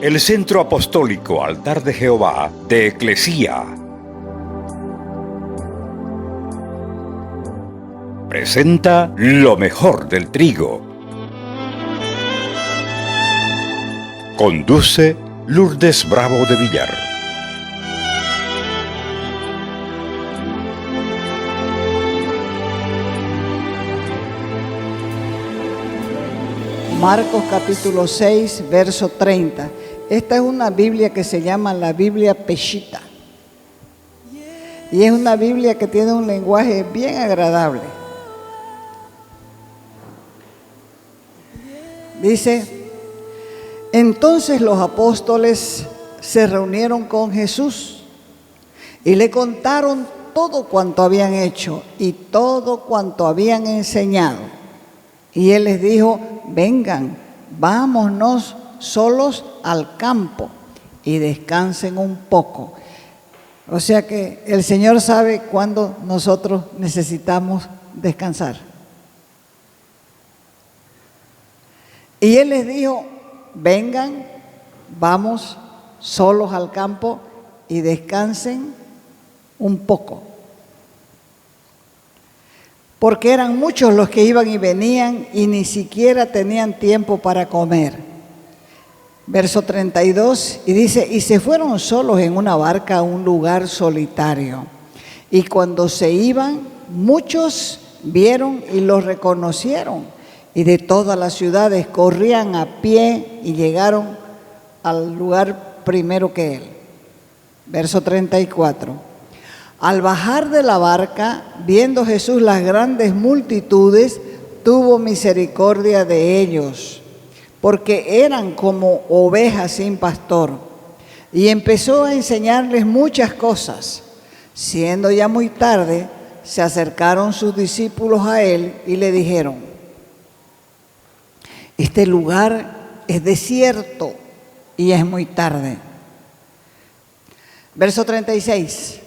El Centro Apostólico Altar de Jehová de Eclesía presenta lo mejor del trigo. Conduce Lourdes Bravo de Villar. Marcos capítulo 6, verso 30. Esta es una Biblia que se llama la Biblia Peshitta. Y es una Biblia que tiene un lenguaje bien agradable. Dice: entonces los apóstoles se reunieron con Jesús y le contaron todo cuanto habían hecho y todo cuanto habían enseñado. Y él les dijo: vengan, vámonos solos al campo y descansen un poco. O sea que el Señor sabe cuándo nosotros necesitamos descansar. Y él les dijo: vengan, vamos solos al campo y descansen un poco. Porque eran muchos los que iban y venían y ni siquiera tenían tiempo para comer. Verso 32, y dice: y se fueron solos en una barca a un lugar solitario. Y cuando se iban, muchos vieron y los reconocieron. Y de todas las ciudades corrían a pie y llegaron al lugar primero que él. Verso 34. Al bajar de la barca, viendo Jesús las grandes multitudes, tuvo misericordia de ellos, porque eran como ovejas sin pastor, y empezó a enseñarles muchas cosas. Siendo ya muy tarde, se acercaron sus discípulos a él y le dijeron: este lugar es desierto y es muy tarde. Verso 36.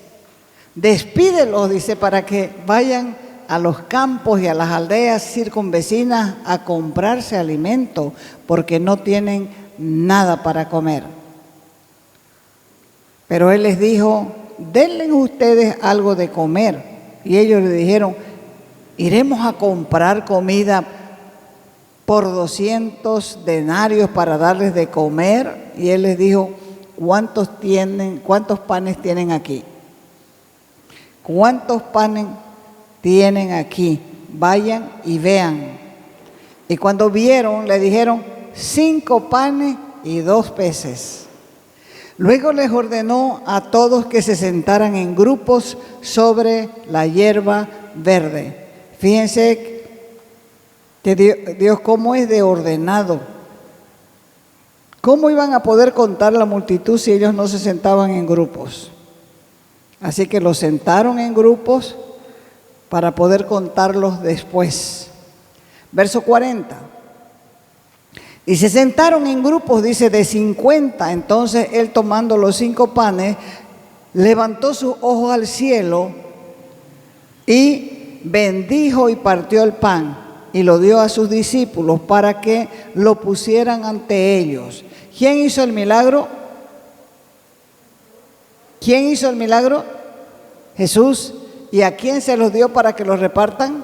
Despídelos, dice, para que vayan a los campos y a las aldeas circunvecinas a comprarse alimento, porque no tienen nada para comer. Pero él les dijo: denles ustedes algo de comer. Y ellos le dijeron: iremos a comprar comida por 200 denarios para darles de comer. Y él les dijo: ¿cuántos panes tienen aquí? ¿Cuántos panes tienen aquí? Vayan y vean. Y cuando vieron, le dijeron: 5 panes y 2 peces. Luego les ordenó a todos que se sentaran en grupos sobre la hierba verde. Fíjense que Dios cómo es de ordenado. ¿Cómo iban a poder contar la multitud si ellos no se sentaban en grupos? Así que los sentaron en grupos para poder contarlos después. Verso 40. Y se sentaron en grupos, dice, de 50. Entonces él, tomando los 5 panes, levantó sus ojos al cielo y bendijo y partió el pan y lo dio a sus discípulos para que lo pusieran ante ellos. ¿Quién hizo el milagro? ¿Quién hizo el milagro? Jesús. ¿Y a quién se los dio para que los repartan?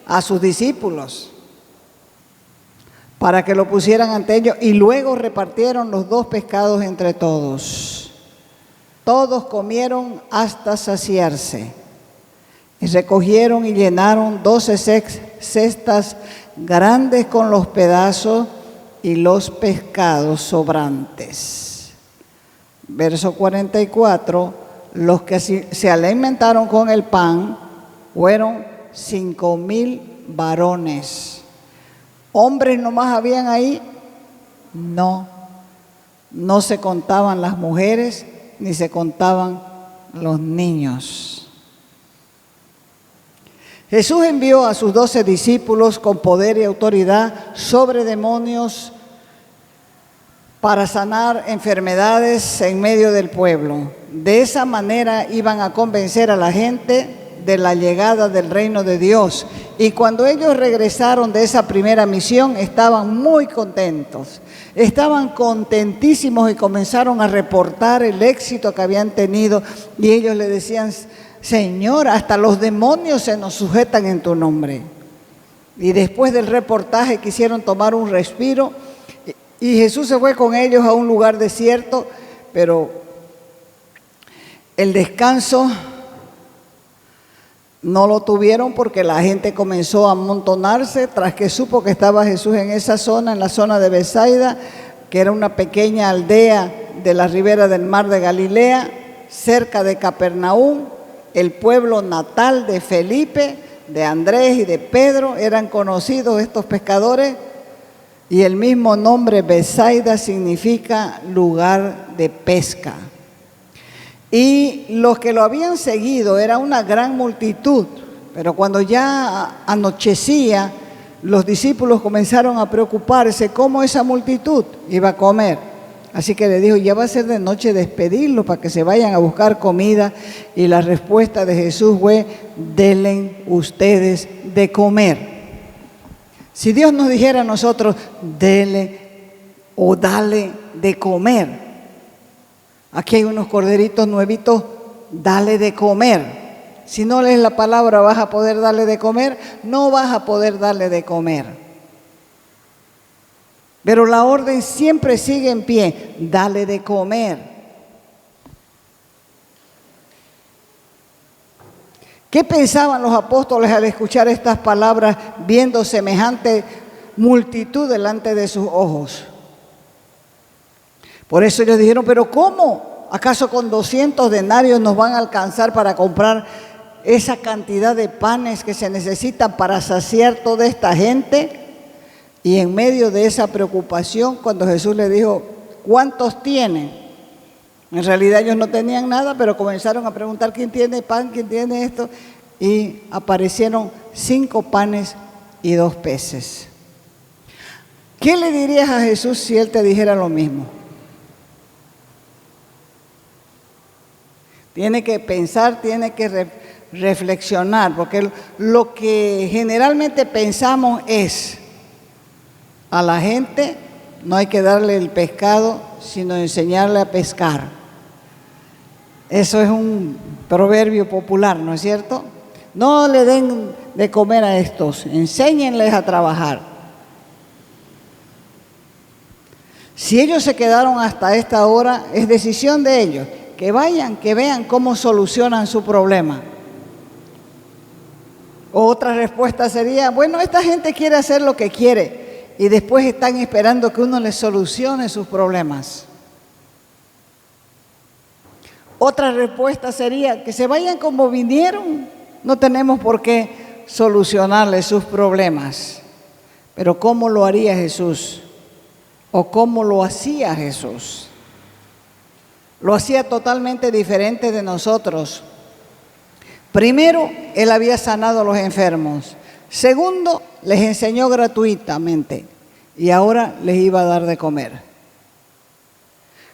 A sus discípulos, para que lo pusieran ante ellos. Y luego repartieron los 2 pescados entre todos. Todos comieron hasta saciarse. Y recogieron y llenaron 12 cestas grandes con los pedazos y los pescados sobrantes. Verso 44, los que se alimentaron con el pan fueron 5,000 varones. ¿Hombres nomás habían ahí? No, no se contaban las mujeres ni se contaban los niños. Jesús envió a sus 12 discípulos con poder y autoridad sobre demonios para sanar enfermedades en medio del pueblo. De esa manera iban a convencer a la gente de la llegada del reino de Dios. Y cuando ellos regresaron de esa primera misión, estaban muy contentos. Estaban contentísimos y comenzaron a reportar el éxito que habían tenido. Y ellos le decían: Señor, hasta los demonios se nos sujetan en tu nombre. Y después del reportaje quisieron tomar un respiro. Y Jesús se fue con ellos a un lugar desierto, pero el descanso no lo tuvieron porque la gente comenzó a amontonarse tras que supo que estaba Jesús en esa zona, en la zona de Betsaida, que era una pequeña aldea de la ribera del mar de Galilea, cerca de Capernaum, el pueblo natal de Felipe, de Andrés y de Pedro. Eran conocidos estos pescadores, y el mismo nombre Betsaida significa lugar de pesca. Y los que lo habían seguido era una gran multitud, pero cuando ya anochecía, los discípulos comenzaron a preocuparse cómo esa multitud iba a comer. Así que le dijo: ya va a ser de noche, despedirlos para que se vayan a buscar comida. Y la respuesta de Jesús fue: denle ustedes de comer. Si Dios nos dijera a nosotros: dele o dale de comer. Aquí hay unos corderitos nuevitos, dale de comer. Si no lees la palabra, ¿vas a poder darle de comer? No vas a poder darle de comer. Pero la orden siempre sigue en pie: dale de comer. ¿Qué pensaban los apóstoles al escuchar estas palabras, viendo semejante multitud delante de sus ojos? Por eso ellos dijeron: ¿pero cómo? ¿Acaso con 200 denarios nos van a alcanzar para comprar esa cantidad de panes que se necesitan para saciar toda esta gente? Y en medio de esa preocupación, cuando Jesús les dijo: ¿cuántos tienen? En realidad ellos no tenían nada, pero comenzaron a preguntar: ¿quién tiene pan? ¿Quién tiene esto? Y aparecieron 5 panes y 2 peces. ¿Qué le dirías a Jesús si Él te dijera lo mismo? Tiene que pensar, tiene que reflexionar, porque lo que generalmente pensamos es: a la gente no hay que darle el pescado, sino enseñarle a pescar. Eso es un proverbio popular, ¿no es cierto? No le den de comer a estos, enséñenles a trabajar. Si ellos se quedaron hasta esta hora, es decisión de ellos. Que vayan, que vean cómo solucionan su problema. Otra respuesta sería: bueno, esta gente quiere hacer lo que quiere y después están esperando que uno les solucione sus problemas. Otra respuesta sería: que se vayan como vinieron, no tenemos por qué solucionarles sus problemas. Pero ¿cómo lo haría Jesús? ¿O cómo lo hacía Jesús? Lo hacía totalmente diferente de nosotros. Primero, Él había sanado a los enfermos. Segundo, les enseñó gratuitamente. Y ahora les iba a dar de comer.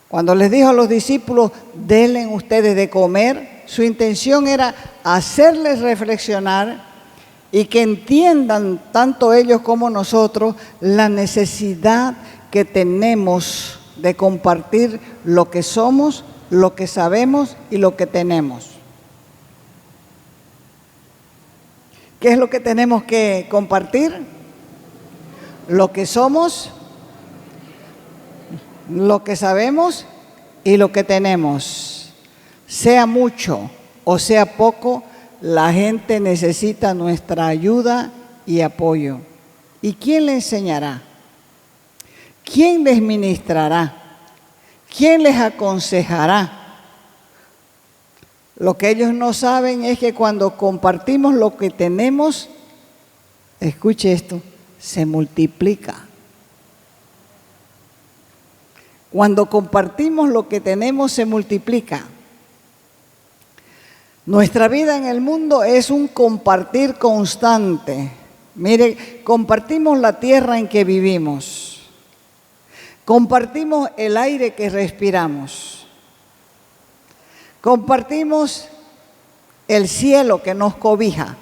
Cuando les dijo a los discípulos: denle ustedes de comer, su intención era hacerles reflexionar y que entiendan, tanto ellos como nosotros, la necesidad que tenemos de compartir lo que somos, lo que sabemos y lo que tenemos. ¿Qué es lo que tenemos que compartir? Lo que somos, lo que sabemos y lo que tenemos. Sea mucho o sea poco, la gente necesita nuestra ayuda y apoyo. ¿Y quién le enseñará? ¿Quién les ministrará? ¿Quién les aconsejará? Lo que ellos no saben es que cuando compartimos lo que tenemos, escuche esto, se multiplica. Cuando compartimos lo que tenemos, se multiplica. Nuestra vida en el mundo es un compartir constante. Mire, compartimos la tierra en que vivimos. Compartimos el aire que respiramos. Compartimos el cielo que nos cobija,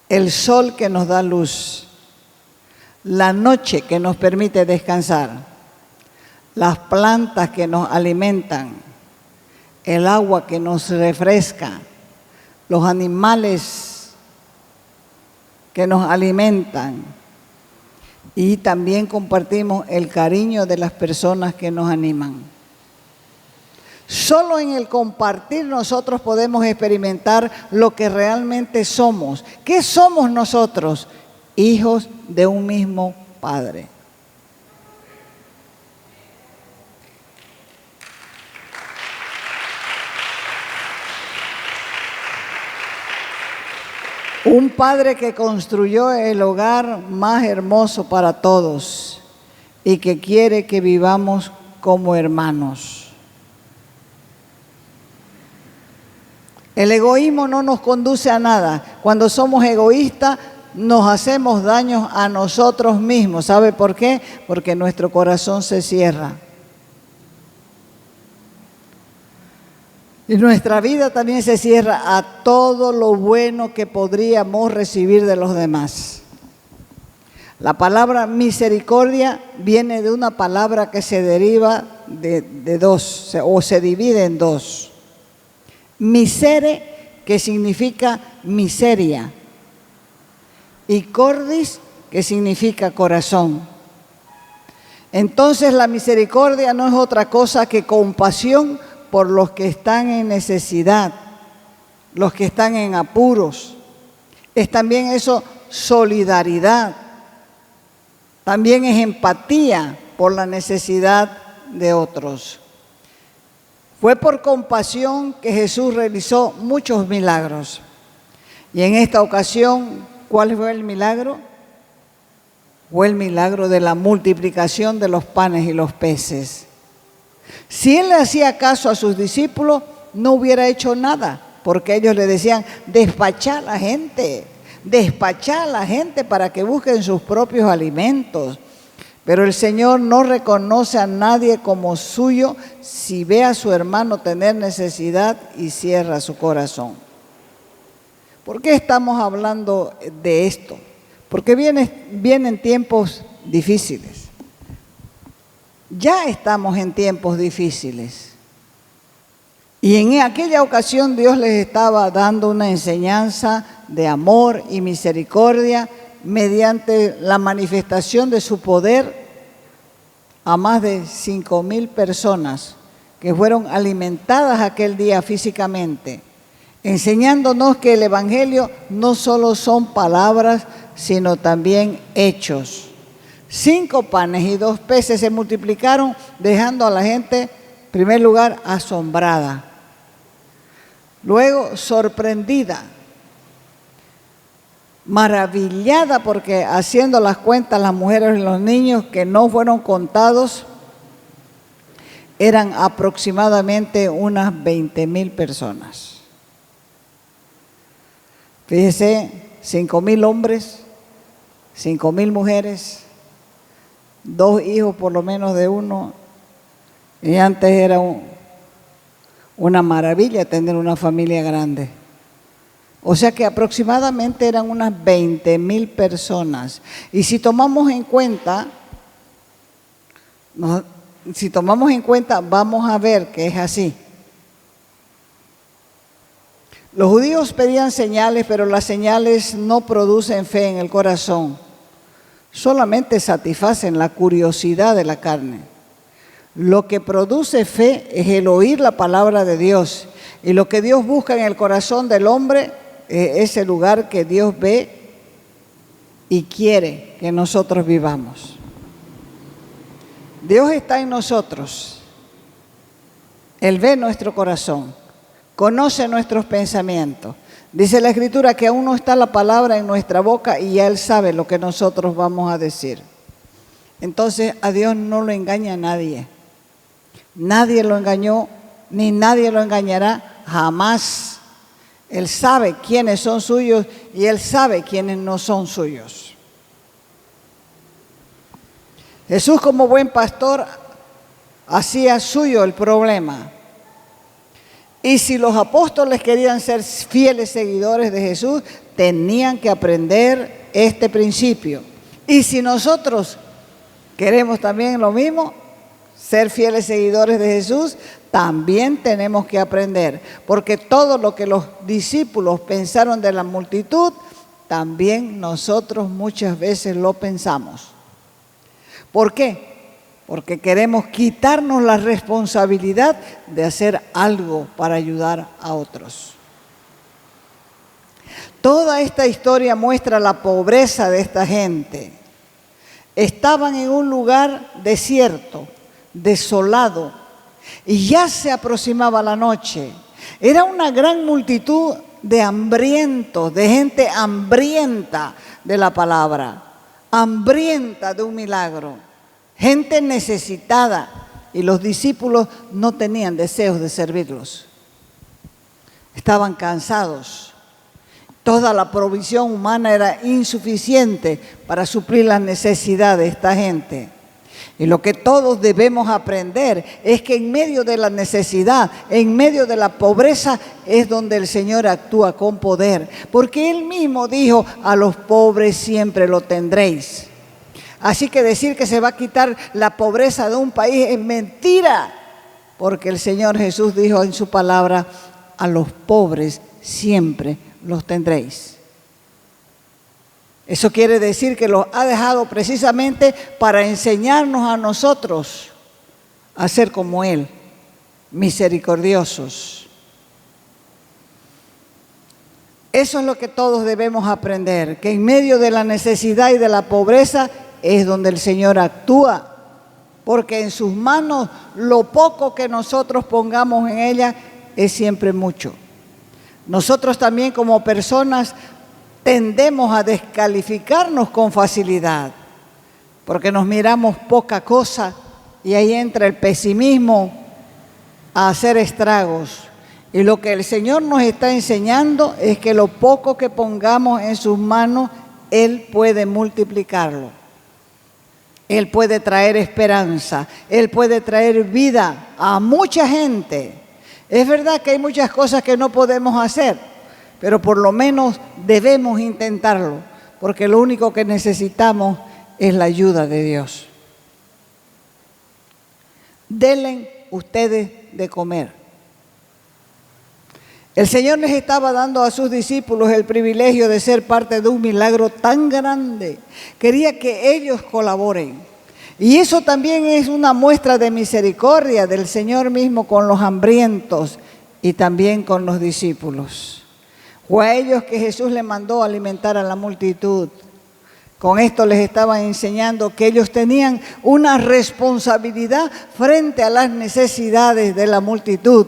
el sol que nos da luz, la noche que nos permite descansar, las plantas que nos alimentan, el agua que nos refresca, los animales que nos alimentan, y también compartimos el cariño de las personas que nos animan. Solo en el compartir nosotros podemos experimentar lo que realmente somos. ¿Qué somos nosotros? Hijos de un mismo Padre. Un Padre que construyó el hogar más hermoso para todos y que quiere que vivamos como hermanos. El egoísmo no nos conduce a nada. Cuando somos egoístas, nos hacemos daño a nosotros mismos. ¿Sabe por qué? Porque nuestro corazón se cierra. Y nuestra vida también se cierra a todo lo bueno que podríamos recibir de los demás. La palabra misericordia viene de una palabra que se deriva de dos, o se divide en dos. Misere, que significa miseria, y cordis, que significa corazón. Entonces la misericordia no es otra cosa que compasión por los que están en necesidad, los que están en apuros. Es también eso solidaridad, también es empatía por la necesidad de otros. Fue por compasión que Jesús realizó muchos milagros. Y en esta ocasión, ¿cuál fue el milagro? Fue el milagro de la multiplicación de los panes y los peces. Si Él le hacía caso a sus discípulos, no hubiera hecho nada, porque ellos le decían, despachá a la gente para que busquen sus propios alimentos. Pero el Señor no reconoce a nadie como suyo si ve a su hermano tener necesidad y cierra su corazón. ¿Por qué estamos hablando de esto? Porque vienen tiempos difíciles. Ya estamos en tiempos difíciles. Y en aquella ocasión Dios les estaba dando una enseñanza de amor y misericordia mediante la manifestación de su poder a más de 5,000 personas que fueron alimentadas aquel día físicamente, enseñándonos que el Evangelio no solo son palabras, sino también hechos. 5 panes y 2 peces se multiplicaron, dejando a la gente, en primer lugar, asombrada, luego sorprendida, maravillada, porque haciendo las cuentas las mujeres y los niños que no fueron contados eran aproximadamente unas 20,000 personas. Fíjese, 5,000 hombres, 5,000 mujeres, 2 hijos por lo menos de uno, y antes era una maravilla tener una familia grande. O sea que aproximadamente eran unas 20,000 personas. Y si tomamos en cuenta, vamos a ver que es así. Los judíos pedían señales, pero las señales no producen fe en el corazón. Solamente satisfacen la curiosidad de la carne. Lo que produce fe es el oír la palabra de Dios. Y lo que Dios busca en el corazón del hombre es ese lugar que Dios ve y quiere que nosotros vivamos. Dios está en nosotros. Él ve nuestro corazón, conoce nuestros pensamientos. Dice la Escritura que aún no está la palabra en nuestra boca y ya Él sabe lo que nosotros vamos a decir. Entonces a Dios no lo engaña nadie. Nadie lo engañó, ni nadie lo engañará jamás. Él sabe quiénes son suyos y Él sabe quiénes no son suyos. Jesús, como buen pastor, hacía suyo el problema. Y si los apóstoles querían ser fieles seguidores de Jesús, tenían que aprender este principio. Y si nosotros queremos también lo mismo, ser fieles seguidores de Jesús, también tenemos que aprender. Porque todo lo que los discípulos pensaron de la multitud, también nosotros muchas veces lo pensamos. ¿Por qué? Porque queremos quitarnos la responsabilidad de hacer algo para ayudar a otros. Toda esta historia muestra la pobreza de esta gente. Estaban en un lugar desierto, desolado, y ya se aproximaba la noche. Era una gran multitud de hambrientos, de gente hambrienta de la palabra, hambrienta de un milagro, gente necesitada, y los discípulos no tenían deseos de servirlos. Estaban cansados. Toda la provisión humana era insuficiente para suplir las necesidades de esta gente. Y lo que todos debemos aprender es que en medio de la necesidad, en medio de la pobreza, es donde el Señor actúa con poder. Porque Él mismo dijo, a los pobres siempre lo tendréis. Así que decir que se va a quitar la pobreza de un país es mentira. Porque el Señor Jesús dijo en su palabra, a los pobres siempre los tendréis. Eso quiere decir que los ha dejado precisamente para enseñarnos a nosotros a ser como Él, misericordiosos. Eso es lo que todos debemos aprender, que en medio de la necesidad y de la pobreza es donde el Señor actúa, porque en sus manos lo poco que nosotros pongamos en ella es siempre mucho. Nosotros también como personas tendemos a descalificarnos con facilidad, porque nos miramos poca cosa y ahí entra el pesimismo a hacer estragos. Y lo que el Señor nos está enseñando es que lo poco que pongamos en sus manos, Él puede multiplicarlo. Él puede traer esperanza, Él puede traer vida a mucha gente. Es verdad que hay muchas cosas que no podemos hacer, pero por lo menos debemos intentarlo, porque lo único que necesitamos es la ayuda de Dios. Denle ustedes de comer. El Señor les estaba dando a sus discípulos el privilegio de ser parte de un milagro tan grande. Quería que ellos colaboren. Y eso también es una muestra de misericordia del Señor mismo con los hambrientos y también con los discípulos. Fue a ellos que Jesús les mandó alimentar a la multitud. Con esto les estaba enseñando que ellos tenían una responsabilidad frente a las necesidades de la multitud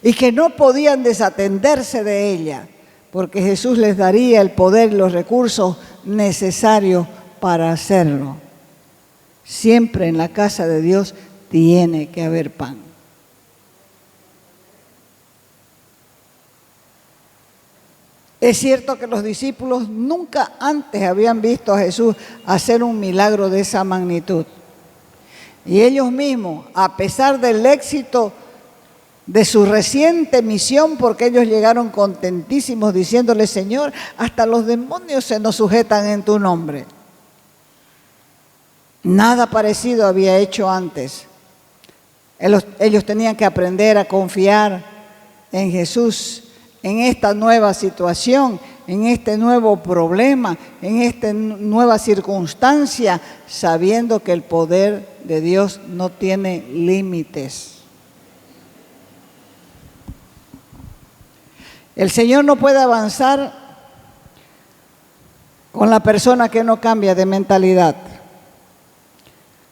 y que no podían desatenderse de ella, porque Jesús les daría el poder y los recursos necesarios para hacerlo. Siempre en la casa de Dios tiene que haber pan. Es cierto que los discípulos nunca antes habían visto a Jesús hacer un milagro de esa magnitud. Y ellos mismos, a pesar del éxito de su reciente misión, porque ellos llegaron contentísimos diciéndole, Señor, hasta los demonios se nos sujetan en tu nombre. Nada parecido había hecho antes. Ellos tenían que aprender a confiar en Jesús, en esta nueva situación, en este nuevo problema, en esta nueva circunstancia, sabiendo que el poder de Dios no tiene límites. El Señor no puede avanzar con la persona que no cambia de mentalidad.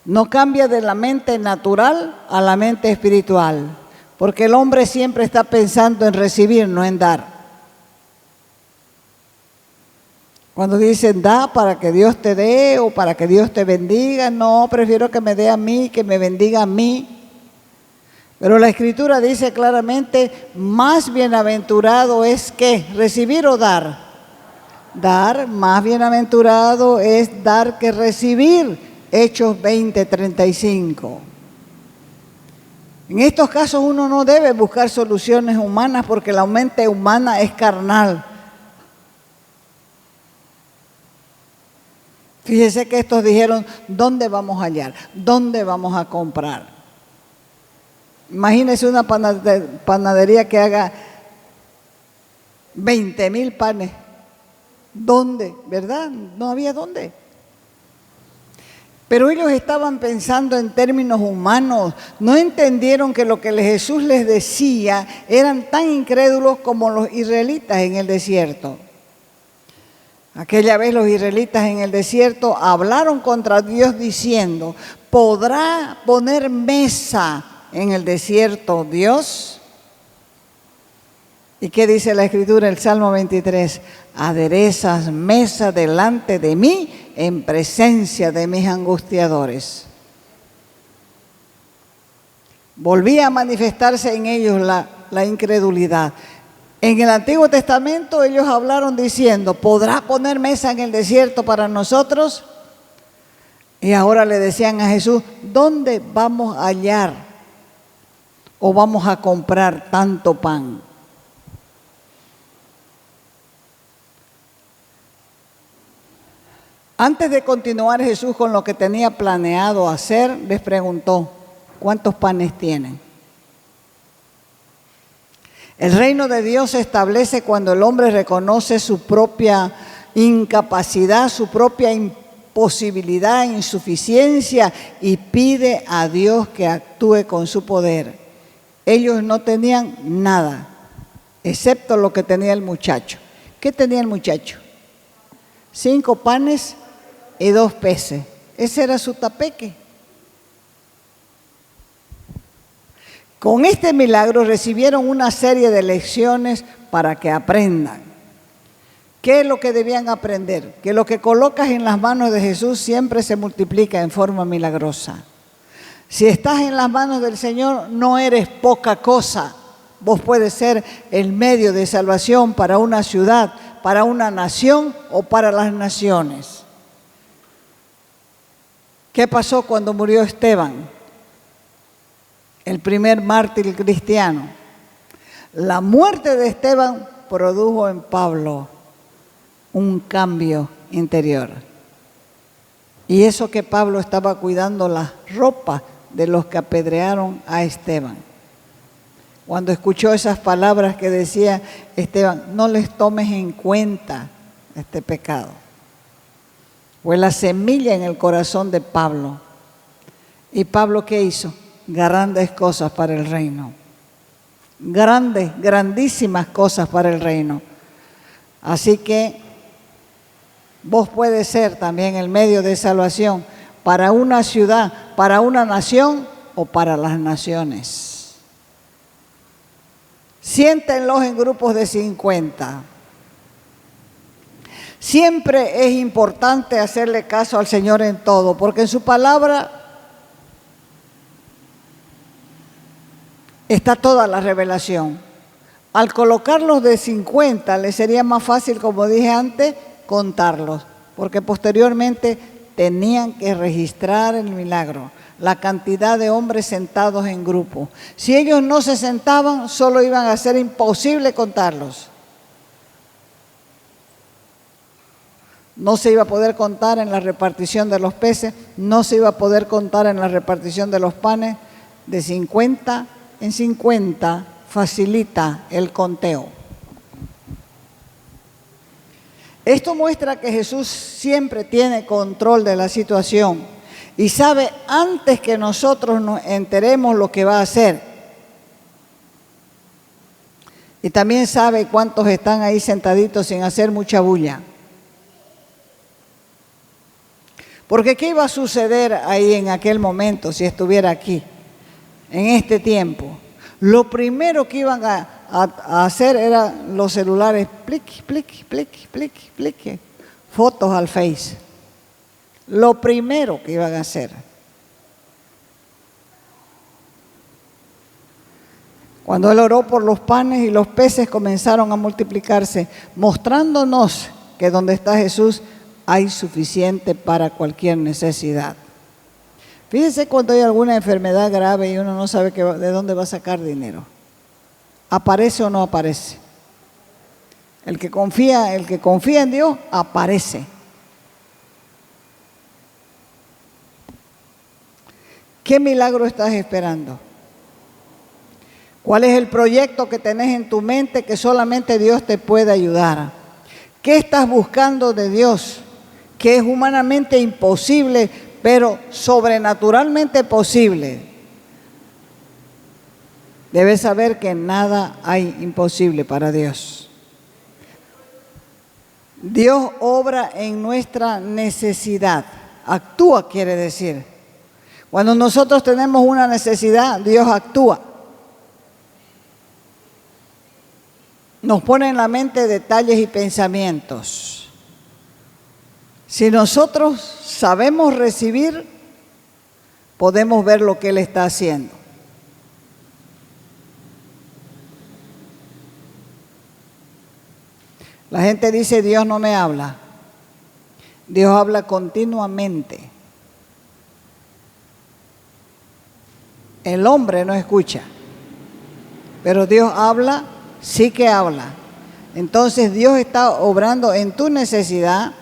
No cambia de la mente natural a la mente espiritual, porque el hombre siempre está pensando en recibir, no en dar. Cuando dicen da para que Dios te dé o para que Dios te bendiga, no, prefiero que me dé a mí, que me bendiga a mí. Pero la Escritura dice claramente, más bienaventurado es que recibir o dar. Dar, más bienaventurado es dar que recibir. Hechos 20:35. En estos casos uno no debe buscar soluciones humanas porque la mente humana es carnal. Fíjese que estos dijeron, ¿dónde vamos a hallar? ¿Dónde vamos a comprar? Imagínese una panadería que haga 20,000 panes. ¿Dónde? ¿Verdad? No había dónde. Pero ellos estaban pensando en términos humanos. No entendieron que lo que Jesús les decía eran tan incrédulos como los israelitas en el desierto. Aquella vez los israelitas en el desierto hablaron contra Dios diciendo, ¿podrá poner mesa en el desierto Dios? ¿Y qué dice la Escritura, el Salmo 23? Aderezas mesa delante de mí en presencia de mis angustiadores. Volvía a manifestarse en ellos la incredulidad. En el Antiguo Testamento ellos hablaron diciendo, ¿podrá poner mesa en el desierto para nosotros? Y ahora le decían a Jesús, ¿dónde vamos a hallar o vamos a comprar tanto pan? Antes de continuar Jesús con lo que tenía planeado hacer, les preguntó, ¿cuántos panes tienen? El reino de Dios se establece cuando el hombre reconoce su propia incapacidad, su propia imposibilidad, insuficiencia y pide a Dios que actúe con su poder. Ellos no tenían nada, excepto lo que tenía el muchacho. ¿Qué tenía el muchacho? 5 panes y 2 peces. Ese era su tapeque. Con este milagro recibieron una serie de lecciones para que aprendan. ¿Qué es lo que debían aprender? Que lo que colocas en las manos de Jesús siempre se multiplica en forma milagrosa. Si estás en las manos del Señor, no eres poca cosa. Vos puedes ser el medio de salvación para una ciudad, para una nación o para las naciones. ¿Qué pasó cuando murió Esteban? El primer mártir cristiano. La muerte de Esteban produjo en Pablo un cambio interior. Y eso que Pablo estaba cuidando las ropas de los que apedrearon a Esteban. Cuando escuchó esas palabras que decía Esteban, no les tomes en cuenta este pecado. Fue la semilla en el corazón de Pablo. ¿Y Pablo qué hizo? Grandes cosas para el reino. Grandes, grandísimas cosas para el reino. Así que vos puedes ser también el medio de salvación para una ciudad, para una nación o para las naciones. Siéntenlos en grupos de 50. Siempre es importante hacerle caso al Señor en todo, porque en su palabra está toda la revelación. Al colocarlos de 50, les sería más fácil, como dije antes, contarlos, porque posteriormente tenían que registrar el milagro, la cantidad de hombres sentados en grupo. Si ellos no se sentaban, solo iban a ser imposible contarlos. No se iba a poder contar en la repartición de los peces, no se iba a poder contar en la repartición de los panes. De 50 en 50 facilita el conteo. Esto muestra que Jesús siempre tiene control de la situación y sabe antes que nosotros nos enteremos lo que va a hacer. Y también sabe cuántos están ahí sentaditos sin hacer mucha bulla. Porque ¿qué iba a suceder ahí en aquel momento si estuviera aquí, en este tiempo? Lo primero que iban a hacer eran los celulares, plic, plic, plic, plic, plic, fotos al Face. Lo primero que iban a hacer. Cuando Él oró por los panes y los peces comenzaron a multiplicarse, mostrándonos que donde está Jesús hay suficiente para cualquier necesidad. Fíjese cuando hay alguna enfermedad grave y uno no sabe de dónde va a sacar dinero. ¿Aparece o no aparece? El que confía en Dios, aparece. ¿Qué milagro estás esperando? ¿Cuál es el proyecto que tenés en tu mente que solamente Dios te puede ayudar? ¿Qué estás buscando de Dios? Que es humanamente imposible, pero sobrenaturalmente posible. Debes saber que nada hay imposible para Dios. Dios obra en nuestra necesidad. Actúa, quiere decir. Cuando nosotros tenemos una necesidad, Dios actúa. Nos pone en la mente detalles y pensamientos. Si nosotros sabemos recibir, podemos ver lo que Él está haciendo. La gente dice, Dios no me habla. Dios habla continuamente. El hombre no escucha, pero Dios habla, sí que habla. Entonces Dios está obrando en tu necesidad,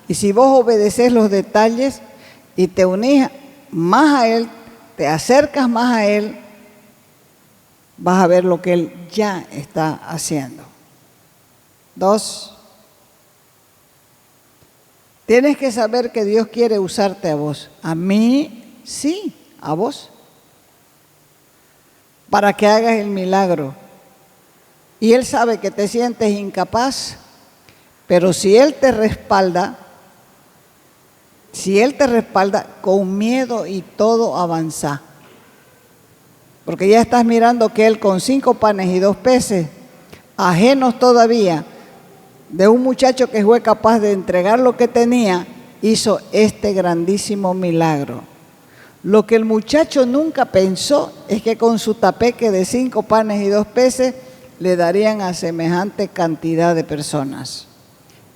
y si vos obedeces los detalles y te unís más a Él, te acercas más a Él, vas a ver lo que Él ya está haciendo. 2, tienes que saber que Dios quiere usarte a vos. A mí, sí, a vos. Para que hagas el milagro. Y Él sabe que te sientes incapaz, pero si Él te respalda, con miedo y todo avanza. Porque ya estás mirando que Él con 5 panes y 2 peces, ajenos todavía, de un muchacho que fue capaz de entregar lo que tenía, hizo este grandísimo milagro. Lo que el muchacho nunca pensó es que con su tapeque de 5 panes y 2 peces le darían a semejante cantidad de personas.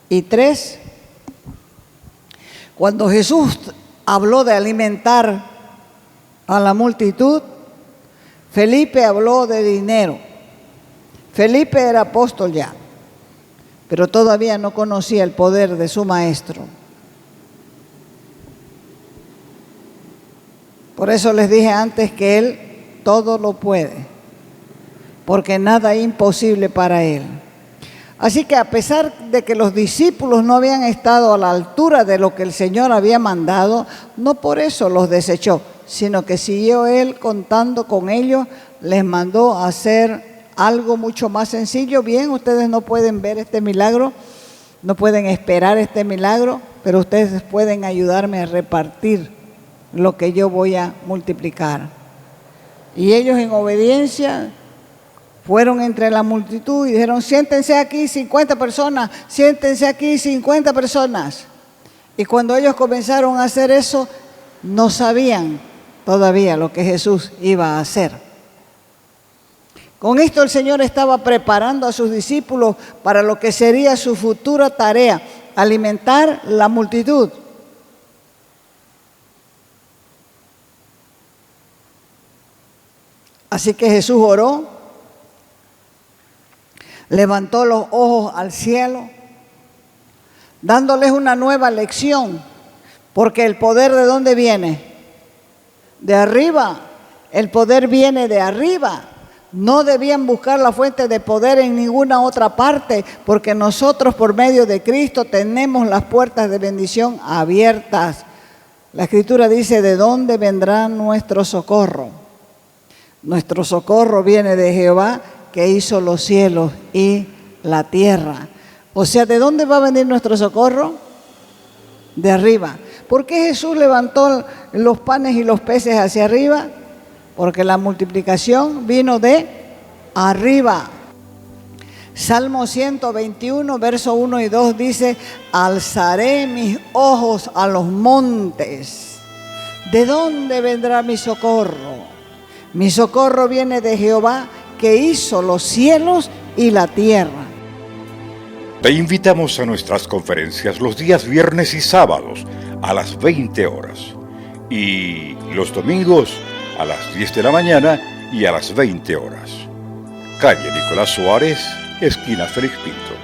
Y 3, cuando Jesús habló de alimentar a la multitud, Felipe habló de dinero. Felipe era apóstol ya, pero todavía no conocía el poder de su maestro. Por eso les dije antes que Él todo lo puede, porque nada es imposible para Él. Así que a pesar de que los discípulos no habían estado a la altura de lo que el Señor había mandado, no por eso los desechó, sino que siguió Él contando con ellos, les mandó a hacer algo mucho más sencillo. Bien, ustedes no pueden ver este milagro, no pueden esperar este milagro, pero ustedes pueden ayudarme a repartir lo que yo voy a multiplicar. Y ellos en obediencia fueron entre la multitud y dijeron, siéntense aquí 50 personas, siéntense aquí 50 personas. Y cuando ellos comenzaron a hacer eso, no sabían todavía lo que Jesús iba a hacer. Con esto el Señor estaba preparando a sus discípulos para lo que sería su futura tarea, alimentar la multitud. Así que Jesús oró, levantó los ojos al cielo, dándoles una nueva lección, porque el poder ¿de dónde viene? De arriba. El poder viene de arriba. No debían buscar la fuente de poder en ninguna otra parte, porque nosotros por medio de Cristo tenemos las puertas de bendición abiertas. La Escritura dice, ¿de dónde vendrá nuestro socorro? Nuestro socorro viene de Jehová, que hizo los cielos y la tierra. O sea, ¿de dónde va a venir nuestro socorro? De arriba. ¿Por qué Jesús levantó los panes y los peces hacia arriba? Porque la multiplicación vino de arriba. Salmo 121, verso 1 y 2 dice, alzaré mis ojos a los montes. ¿De dónde vendrá mi socorro? Mi socorro viene de Jehová, que hizo los cielos y la tierra. Te invitamos a nuestras conferencias los días viernes y sábados a las 20 horas. y los domingos a las 10 de la mañana y a las 20 horas. Calle Nicolás Suárez, esquina Félix Pinto.